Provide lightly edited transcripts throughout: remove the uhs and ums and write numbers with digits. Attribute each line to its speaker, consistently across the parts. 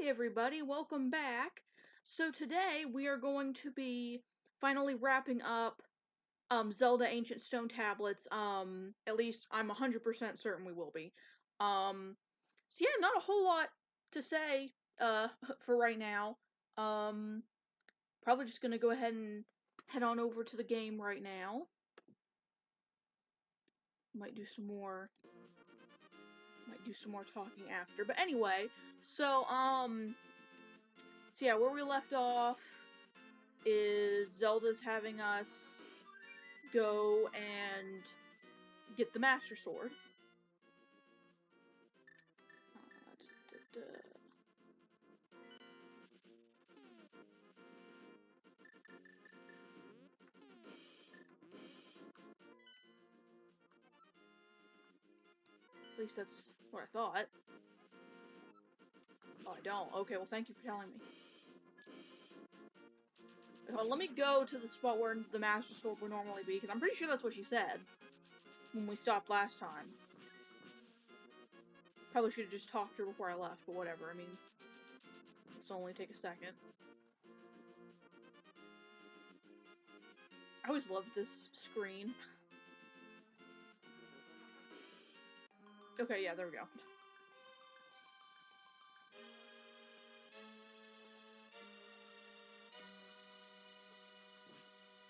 Speaker 1: Hey everybody, welcome back. So today we are going to be finally wrapping up Zelda Ancient Stone Tablets. At least I'm 100% certain we will be. So yeah, not a whole lot to say for right now. Probably just gonna go ahead and head on over to the game right now. Might do some more talking after. But anyway, so yeah, where we left off is Zelda's having us go and get the Master Sword. At least that's what I thought. Oh, I don't. Okay, well thank you for telling me. Let me go to the spot where the Master Sword would normally be, because I'm pretty sure that's what she said when we stopped last time. Probably should have just talked to her before I left, but whatever. I mean, this will only take a second. I always loved this screen. Okay, yeah, there we go.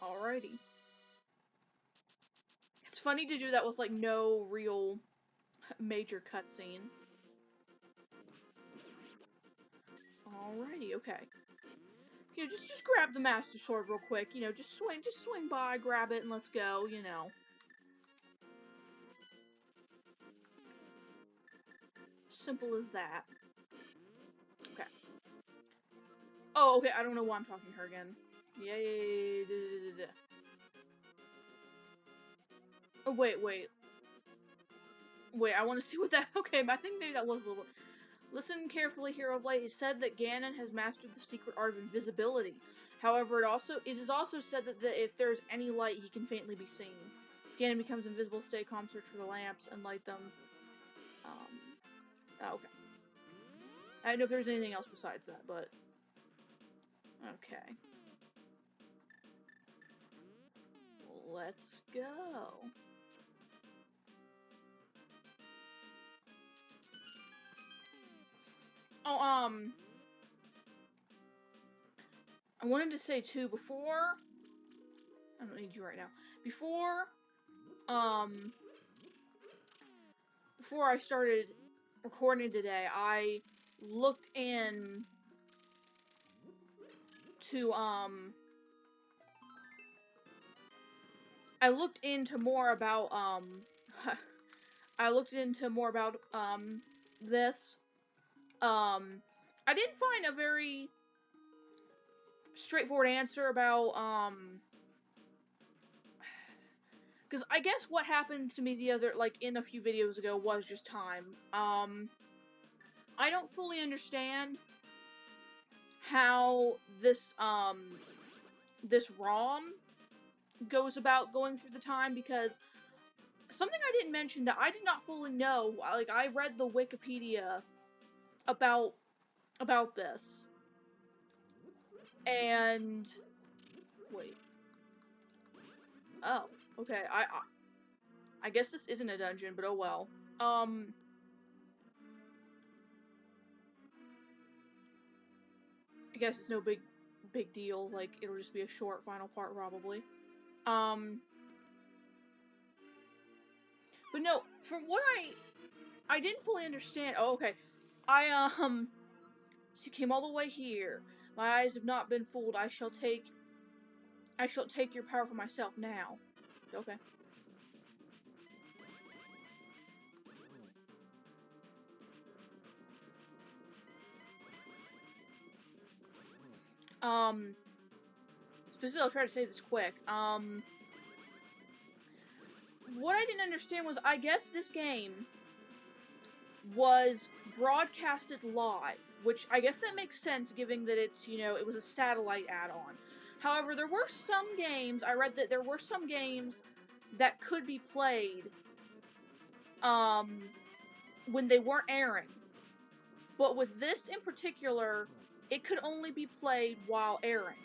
Speaker 1: Alrighty. It's funny to do that with, like, no real major cutscene. Alrighty, okay. You know, just grab the Master Sword real quick, you know, just swing by, grab it, and let's go, you know. Simple as that. Okay. Oh, okay, I don't know why I'm talking to her again. Yay. Oh, wait. Wait, I want to see what that... Okay, I think maybe that was a little... Listen carefully, Hero of Light. It is said that Ganon has mastered the secret art of invisibility. However, it is also said that if there's any light, he can faintly be seen. If Ganon becomes invisible, stay calm, search for the lamps, and light them. Oh, okay. I don't know if there's anything else besides that, but... Okay. Let's go. Oh, I wanted to say, too, before... I don't need you right now. Before I started recording today, I looked in to, I looked into more about, this. I didn't find a very straightforward answer about, because I guess what happened to me in a few videos ago was just time. I don't fully understand how this ROM goes about going through the time, because something I didn't mention that I did not fully know, like, I read the Wikipedia about this. And... Wait. Oh, okay, I guess this isn't a dungeon, but oh well. I guess it's no big deal, like, it'll just be a short final part, probably. But no, from what I didn't fully understand. Oh, okay. So you came all the way here. My eyes have not been fooled. I shall take your power for myself now. Okay. Specifically, I'll try to say this quick. What I didn't understand was, I guess this game was broadcasted live, which I guess that makes sense, given that it's, you know, it was a satellite add-on. However, there were some games, I read that there were some games that could be played, when they weren't airing, But with this in particular, it could only be played while airing.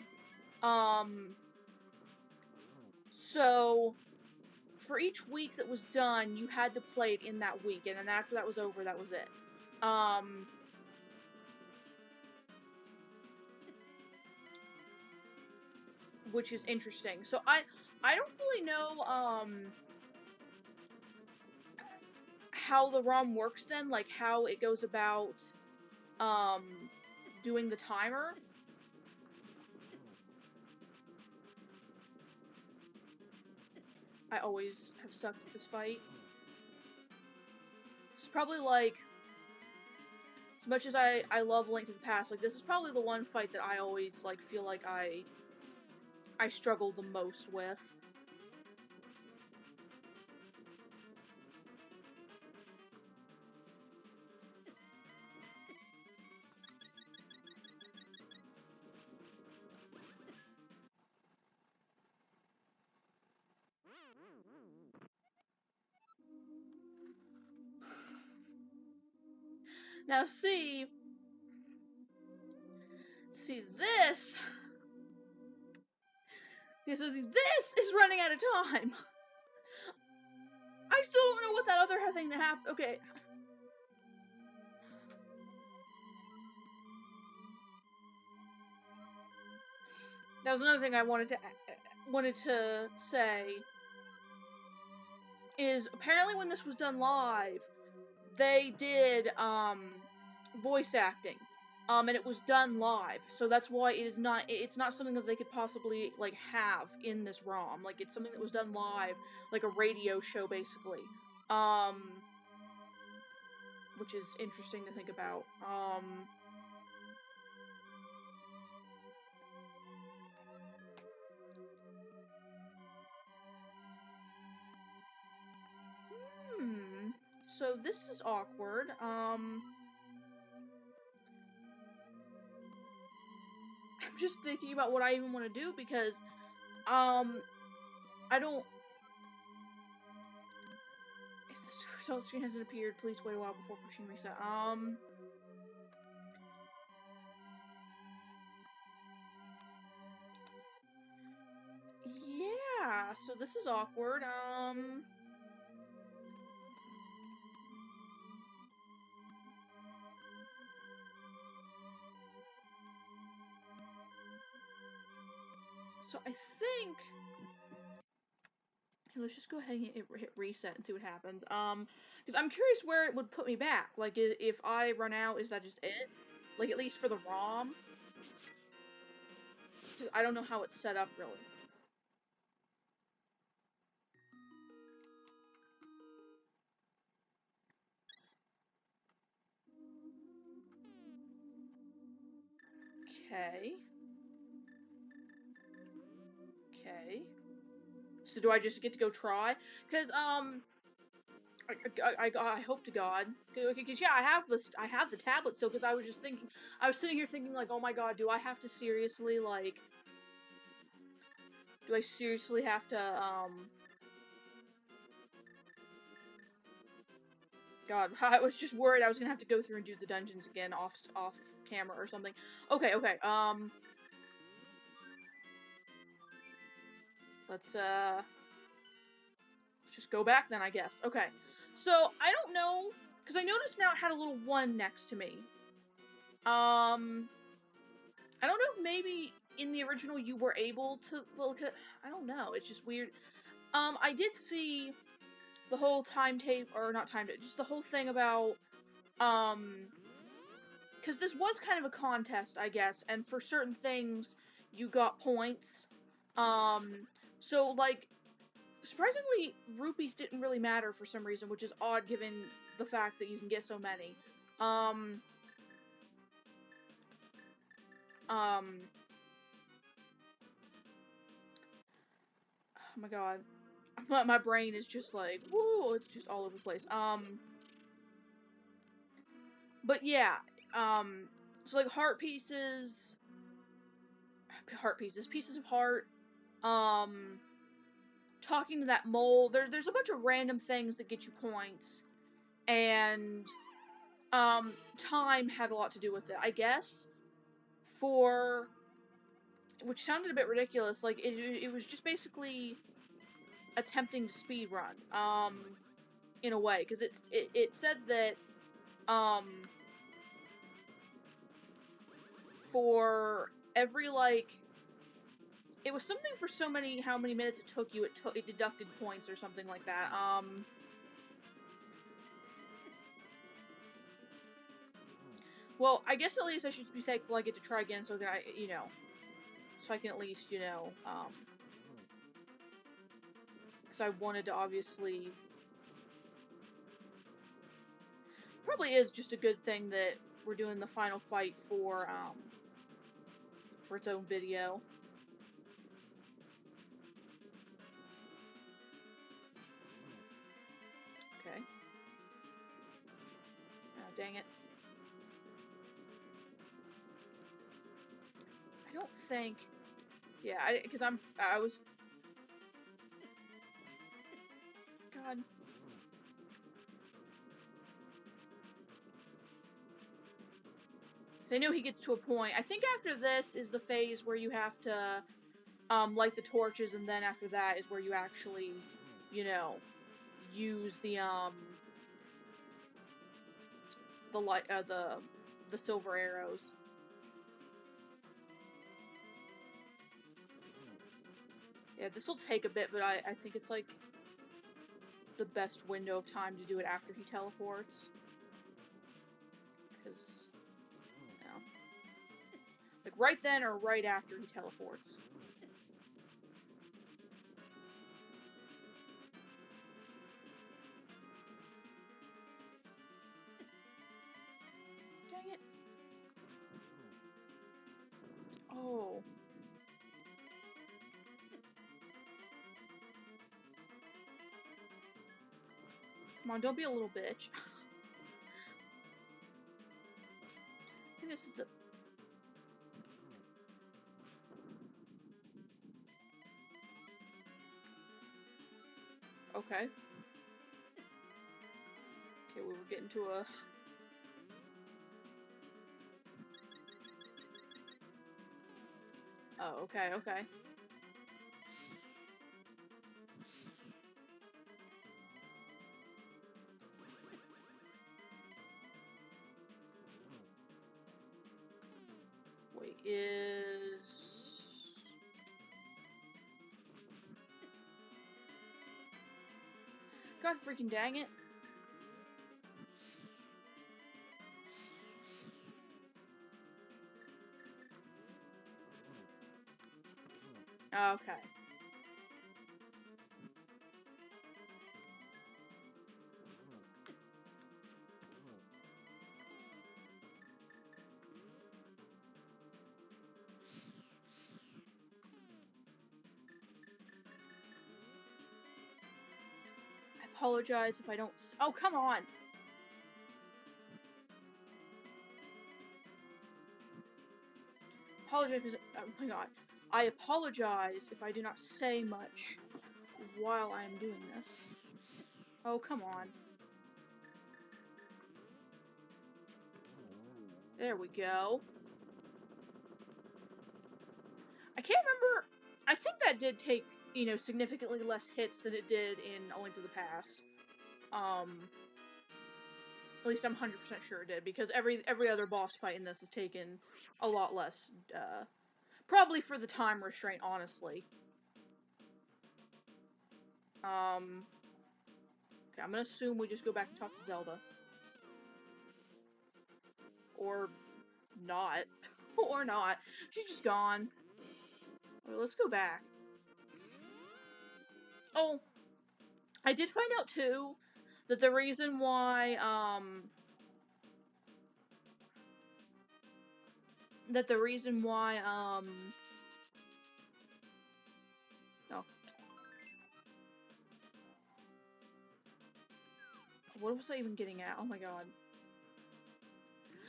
Speaker 1: So for each week that was done, you had to play it in that week, and then after that was over, that was it. Which is interesting. So I don't fully know, how the ROM works then, like how it goes about, doing the timer. I always have sucked at this fight. This is probably like, as much as I love Link to the Past, like this is probably the one fight that I always like feel like I struggle the most with. Now see this. Okay, so this is running out of time. I still don't know what that other thing that happened. Okay. That was another thing I wanted to say. Is apparently when this was done live, they did voice acting. And it was done live, so that's why it's not something that they could possibly, like, have in this ROM. Like, it's something that was done live, like a radio show, basically. Which is interesting to think about. So this is awkward. I'm just thinking about what I even want to do, because, I don't... If the result screen hasn't appeared, please wait a while before pushing reset. Yeah, so this is awkward. So I think... Let's just go ahead and hit reset and see what happens. Because I'm curious where it would put me back. Like, if I run out, is that just it? Like, at least for the ROM? Because I don't know how it's set up, really. Okay. Okay. So do I just get to go try? Because, I hope to God, because yeah, I have the tablet still, because I was sitting here thinking, like, oh my god, do I have to seriously, like, do I seriously have to, God, I was just worried I was gonna have to go through and do the dungeons again off camera or something. Okay, let's just go back then, I guess. Okay, so I don't know, because I noticed now it had a little 1 next to me. I don't know if maybe in the original you were able to, well, I don't know, it's just weird. I did see the whole timetable, or not timetable, just the whole thing about, because this was kind of a contest, I guess, and for certain things, you got points. So, like, surprisingly, rupees didn't really matter for some reason, which is odd given the fact that you can get so many. Oh my god. My brain is just like, whoa, it's just all over the place. But yeah, so like pieces of heart, talking to that mole, there's a bunch of random things that get you points, and time had a lot to do with it, I guess. For, which sounded a bit ridiculous, like, it was just basically attempting to speed run, in a way, because it said that, for every, like, it was something for so many, how many minutes it took you, it deducted points or something like that, well, I guess at least I should be thankful I get to try again so that so I can at least, because I wanted to obviously, probably is just a good thing that we're doing the final fight for its own video. Okay. Oh, dang it. I don't think, yeah, because I was, God. So I know he gets to a point. I think after this is the phase where you have to light the torches, and then after that is where you actually, use the light the silver arrows. Yeah, this will take a bit, but I think it's like the best window of time to do it after he teleports. Because, like right then or right after he teleports. Dang it. Oh. Come on, don't be a little bitch. I think this is the... Okay. Okay, we were getting to a... Oh, okay, okay. Wait, is... God freaking dang it. Okay. I apologize if I don't... Oh, come on! Apologize if... Oh my god. I apologize if I do not say much while I am doing this. Oh, come on. There we go. I can't remember... I think that did take, significantly less hits than it did in A Link to the Past. At least I'm 100% sure it did, because every other boss fight in this has taken a lot less, probably for the time restraint, honestly. Okay, I'm gonna assume we just go back and talk to Zelda. Or not. Or not. She's just gone. Well, let's go back. Oh, I did find out, too, that the reason why, oh. What was I even getting at? Oh my god.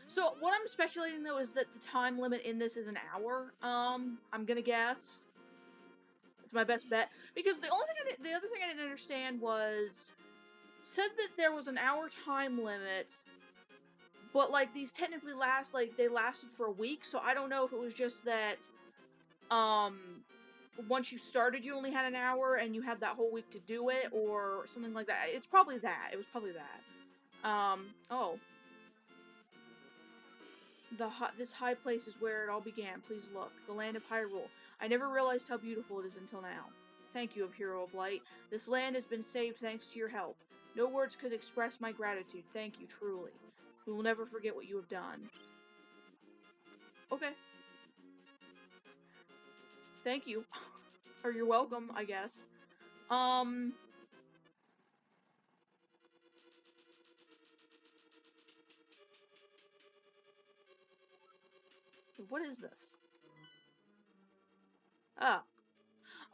Speaker 1: So, what I'm speculating, though, is that the time limit in this is an hour, I'm gonna guess. It's my best bet. Because the other thing I didn't understand was, said that there was an hour time limit, but like these technically they lasted for a week, so I don't know if it was just that once you started you only had an hour and you had that whole week to do it or something like that. It's probably that. It was probably that. Oh. This high place is where it all began. Please look. The land of Hyrule. I never realized how beautiful it is until now. Thank you, Hero of Light. This land has been saved thanks to your help. No words could express my gratitude. Thank you, truly. We will never forget what you have done. Okay. Thank you. Or you're welcome, I guess. What is this? Ah.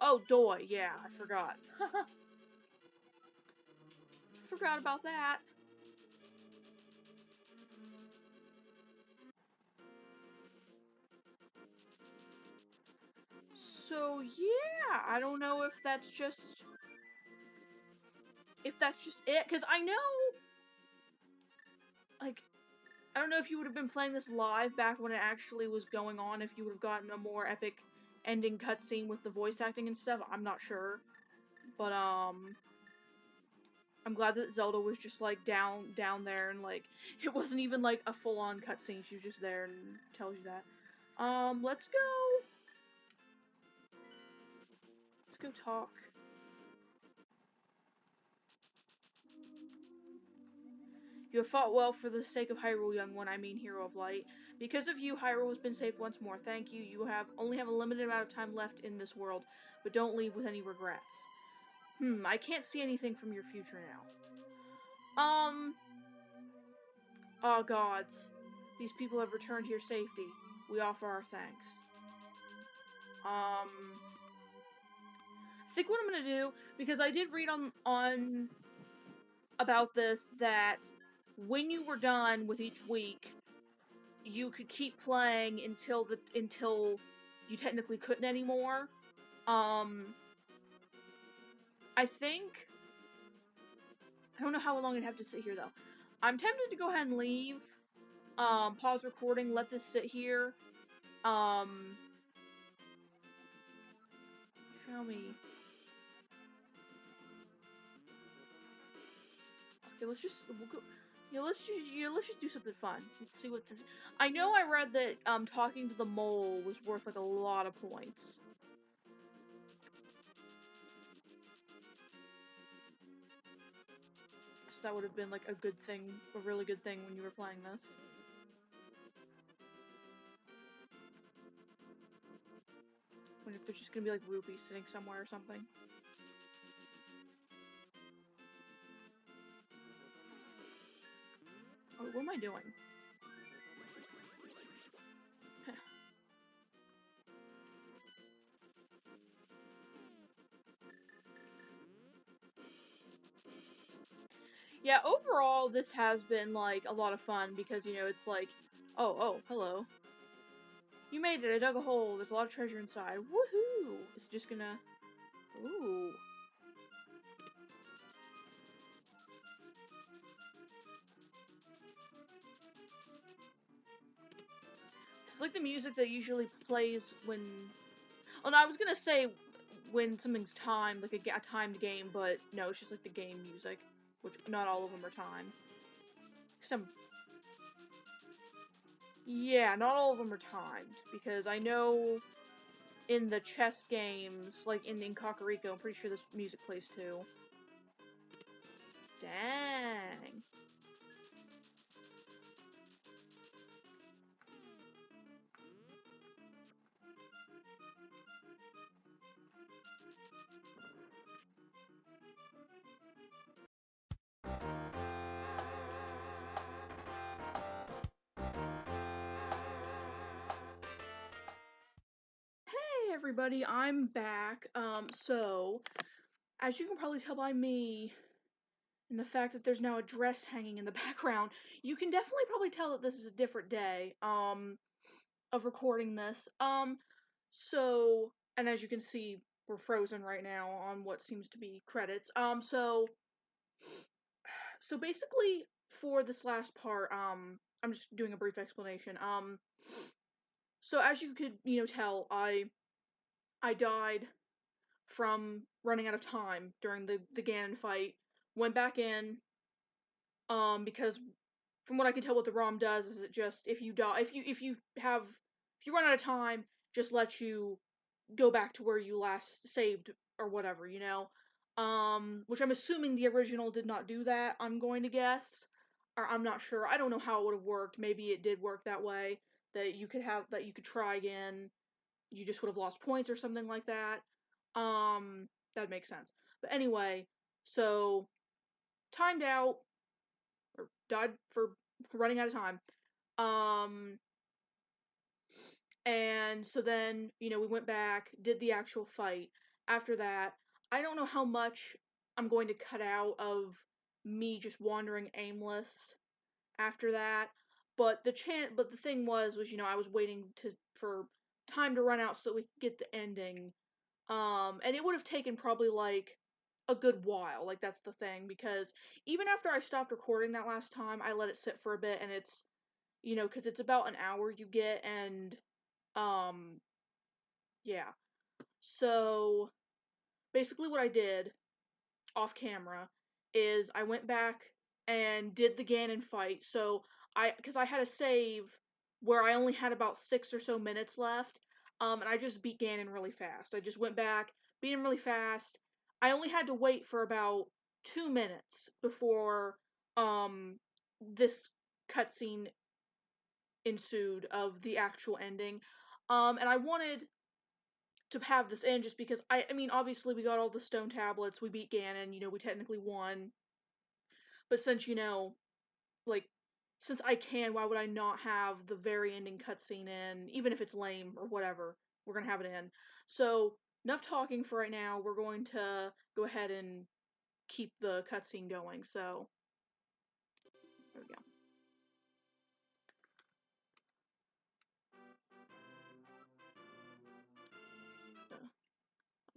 Speaker 1: Oh, Doi. Yeah, I forgot. Forgot about that. So, yeah, I don't know if that's just it, because I know, like, I don't know if you would have been playing this live back when it actually was going on, if you would have gotten a more epic ending cutscene with the voice acting and stuff. I'm not sure. But, I'm glad that Zelda was just, like, down there, and, like, it wasn't even, like, a full-on cutscene. She was just there and tells you that. Let's go. Let's go talk. You have fought well for the sake of Hyrule, young one, I mean Hero of Light. Because of you, Hyrule has been saved once more. Thank you. You only have a limited amount of time left in this world, but don't leave with any regrets. I can't see anything from your future now. Oh gods. These people have returned here safety. We offer our thanks. I think what I'm gonna do, because I did read on about this, that when you were done with each week, you could keep playing until you technically couldn't anymore. I think, I don't know how long I'd have to sit here though. I'm tempted to go ahead and leave. Pause recording, let this sit here. Show me. Okay, we'll go. Let's just do something fun. Let's see what this. I know I read that talking to the mole was worth like a lot of points. So that would have been like a good thing, a really good thing when you were playing this. When if there's just gonna be like rupees sitting somewhere or something. Oh, what am I doing? Yeah, overall, this has been, like, a lot of fun, because, you know, it's like, oh, hello. You made it, I dug a hole, there's a lot of treasure inside, woohoo! It's just gonna, ooh. It's like the music that usually plays when, oh no, I was gonna say when something's timed, like a timed game, but no, it's just like the game music, which not all of them are timed. Yeah, not all of them are timed, because I know in the chess games, like in Kakariko, I'm pretty sure this music plays too. Dang. Hey everybody, I'm back. So, as you can probably tell by me, and the fact that there's now a dress hanging in the background, you can definitely probably tell that this is a different day, of recording this. So, and as you can see, we're frozen right now on what seems to be credits. So basically, for this last part, I'm just doing a brief explanation. So as you could, tell, I died from running out of time during the Ganon fight. Went back in, because from what I can tell, what the ROM does is it just, if you die, if you run out of time, just lets you go back to where you last saved or whatever, which I'm assuming the original did not do that, I'm going to guess. Or I'm not sure. I don't know how it would have worked. Maybe it did work that way, that you could try again. You just would have lost points or something like that. That makes sense. But anyway, so timed out or died for running out of time. Um, and so then, we went back, did the actual fight. After that, I don't know how much I'm going to cut out of me just wandering aimless after that. But the thing was, I was waiting for time to run out so that we could get the ending. And it would have taken probably like a good while. Like, that's the thing, because even after I stopped recording that last time, I let it sit for a bit, and it's, because it's about an hour you get, and um yeah. So basically what I did off camera is I went back and did the Ganon fight. So because I had a save where I only had about 6 or so minutes left, and I just beat Ganon really fast. I just went back, beat him really fast. I only had to wait for about 2 minutes before this cutscene ensued of the actual ending. And I wanted to have this in just because I mean, obviously we got all the stone tablets, we beat Ganon, we technically won. But since, like, since I can, why would I not have the very ending cutscene in, even if it's lame or whatever? We're gonna have it in. So, enough talking for right now. We're going to go ahead and keep the cutscene going. So, there we go.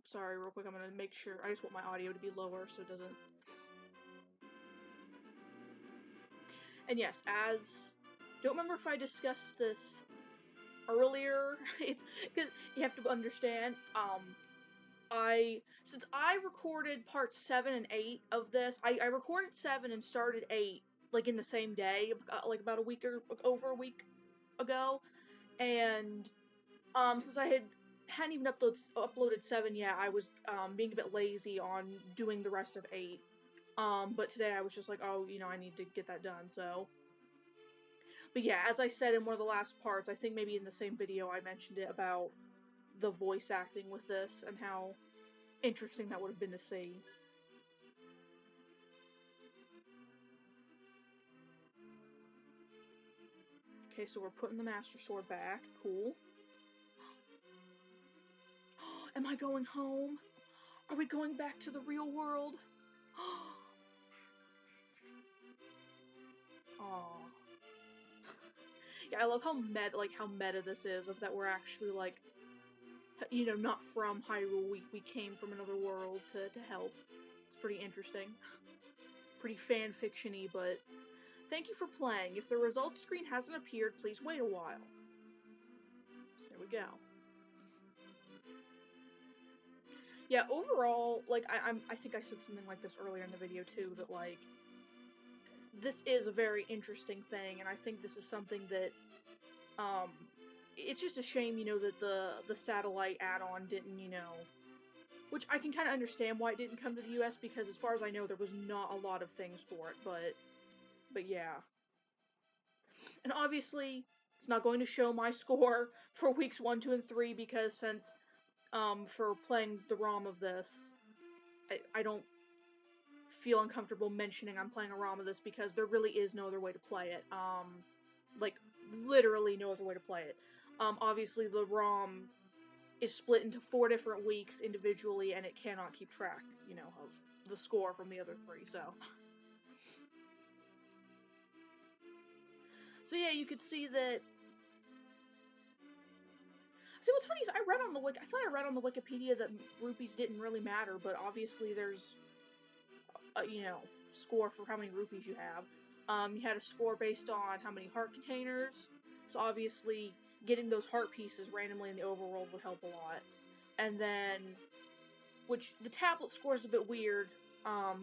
Speaker 1: Sorry, real quick, I'm gonna make sure. I just want my audio to be lower so it doesn't. And yes, don't remember if I discussed this earlier. It's because you have to understand. Since I recorded parts 7 and 8 of this, I recorded 7 and started 8 like in the same day, like about a week or over a week ago, and since I hadn't even uploaded 7 yet, I was being a bit lazy on doing the rest of 8. But today I was just like, oh, I need to get that done. So, but yeah, as I said in one of the last parts, I think maybe in the same video I mentioned it about the voice acting with this and how interesting that would have been to see. Okay, so we're putting the Master Sword back. Cool. Am I going home? Are we going back to the real world? Aww. Yeah, I love how meta this is, of that we're actually, like, not from Hyrule. We came from another world to help. It's pretty interesting. Pretty fan-fiction-y, but thank you for playing. If the results screen hasn't appeared, please wait a while. There we go. Yeah, overall, like, I think I said something like this earlier in the video, too, that, like, this is a very interesting thing, and I think this is something that, it's just a shame, that the satellite add-on didn't, which I can kind of understand why it didn't come to the US, because as far as I know, there was not a lot of things for it, but yeah. And obviously, it's not going to show my score for weeks 1, 2, and 3, because since, for playing the ROM of this, I don't feel uncomfortable mentioning I'm playing a ROM of this, because there really is no other way to play it. Like, literally no other way to play it. Obviously the ROM is split into 4 different weeks individually, and it cannot keep track, of the score from the other 3, so. So yeah, you could see that. See, what's funny is I thought I read on the Wikipedia that rupees didn't really matter, but obviously there's a, score for how many rupees you have. You had a score based on how many heart containers. So obviously, getting those heart pieces randomly in the overworld would help a lot. And then, which the tablet score is a bit weird,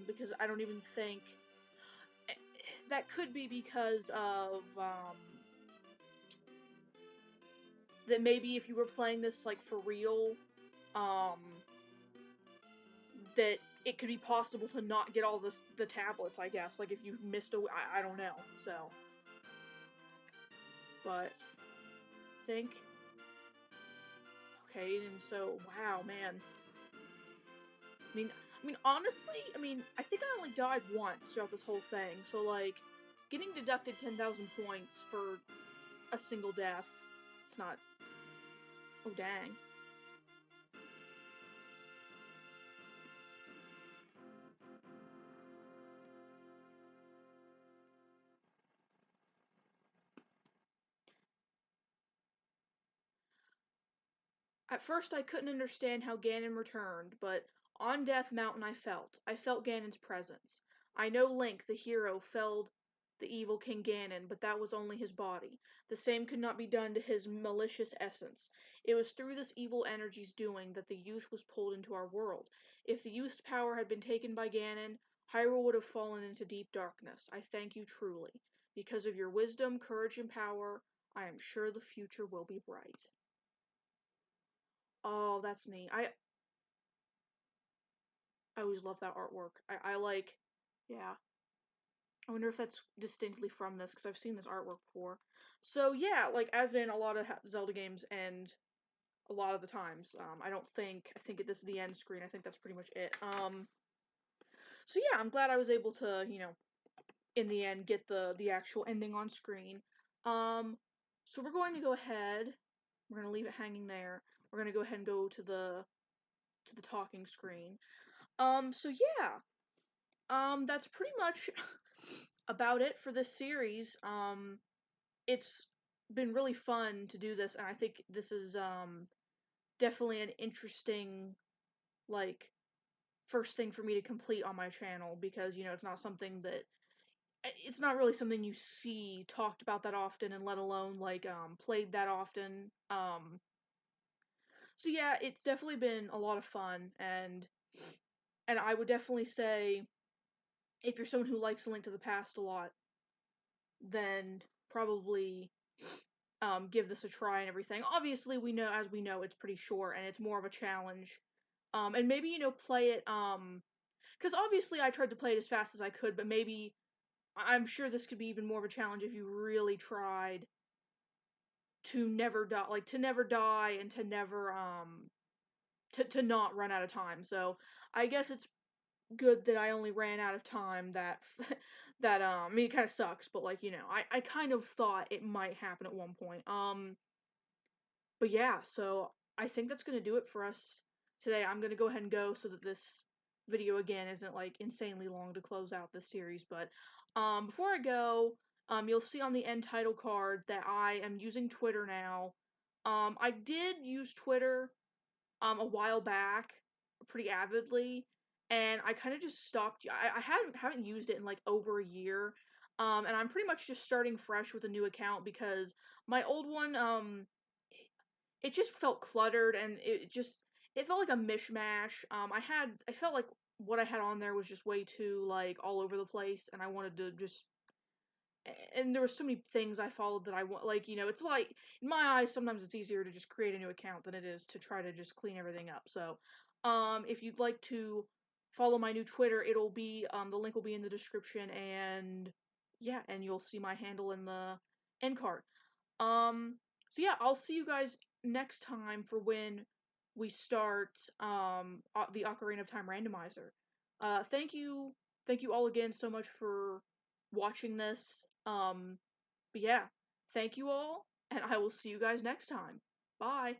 Speaker 1: because I don't even think that could be because of that maybe if you were playing this like for real, um, that it could be possible to not get all the tablets, I guess. Like if you missed I don't know. So, but think okay, and so wow, man. Honestly, I think I only died once throughout this whole thing. So like, getting deducted 10,000 points for a single death, it's not. Oh dang. At first I couldn't understand how Ganon returned, but on Death Mountain I felt Ganon's presence. I know Link, the hero, felled the evil King Ganon, but that was only his body. The same could not be done to his malicious essence. It was through this evil energy's doing that the youth was pulled into our world. If the youth's power had been taken by Ganon, Hyrule would have fallen into deep darkness. I thank you truly. Because of your wisdom, courage, and power, I am sure the future will be bright. Oh, that's neat. I always love that artwork. I like, yeah. I wonder if that's distinctly from this, because I've seen this artwork before. So yeah, like as in a lot of Zelda games, and a lot of the times, I think this is the end screen. I think that's pretty much it. So yeah, I'm glad I was able to, in the end, get the actual ending on screen. Um, so we're going to go ahead. We're gonna leave it hanging there. We're gonna go ahead and go to the talking screen. So yeah. That's pretty much about it for this series. It's been really fun to do this, and I think this is definitely an interesting, like, first thing for me to complete on my channel, because it's not something that it's not really something you see talked about that often, and let alone like played that often. So yeah, it's definitely been a lot of fun, and I would definitely say, if you're someone who likes A Link to the Past a lot, then probably give this a try and everything. Obviously, as we know, it's pretty short and it's more of a challenge. And maybe, play it, because obviously I tried to play it as fast as I could, but maybe, I'm sure this could be even more of a challenge if you really tried to never die, and to never, to not run out of time. So, I guess it's good that I only ran out of time. It kind of sucks, but like, I kind of thought it might happen at one point. But yeah, so I think that's gonna do it for us today. I'm gonna go ahead and go, so that this video again isn't like insanely long to close out this series. But before I go, you'll see on the end title card that I am using Twitter now. I did use Twitter a while back pretty avidly, and I kind of just stopped. I haven't used it in like over a year. And I'm pretty much just starting fresh with a new account, because my old one, it just felt cluttered, and it felt like a mishmash. I felt like what I had on there was just way too like all over the place, and I wanted to just, and there were so many things I followed that I want, like, it's like, in my eyes, sometimes it's easier to just create a new account than it is to try to just clean everything up. So, if you'd like to follow my new Twitter, the link will be in the description, and yeah, and you'll see my handle in the end card. Um, so yeah, I'll see you guys next time for when we start the Ocarina of Time randomizer. Thank you all again so much for watching this. But yeah, thank you all, and I will see you guys next time. Bye.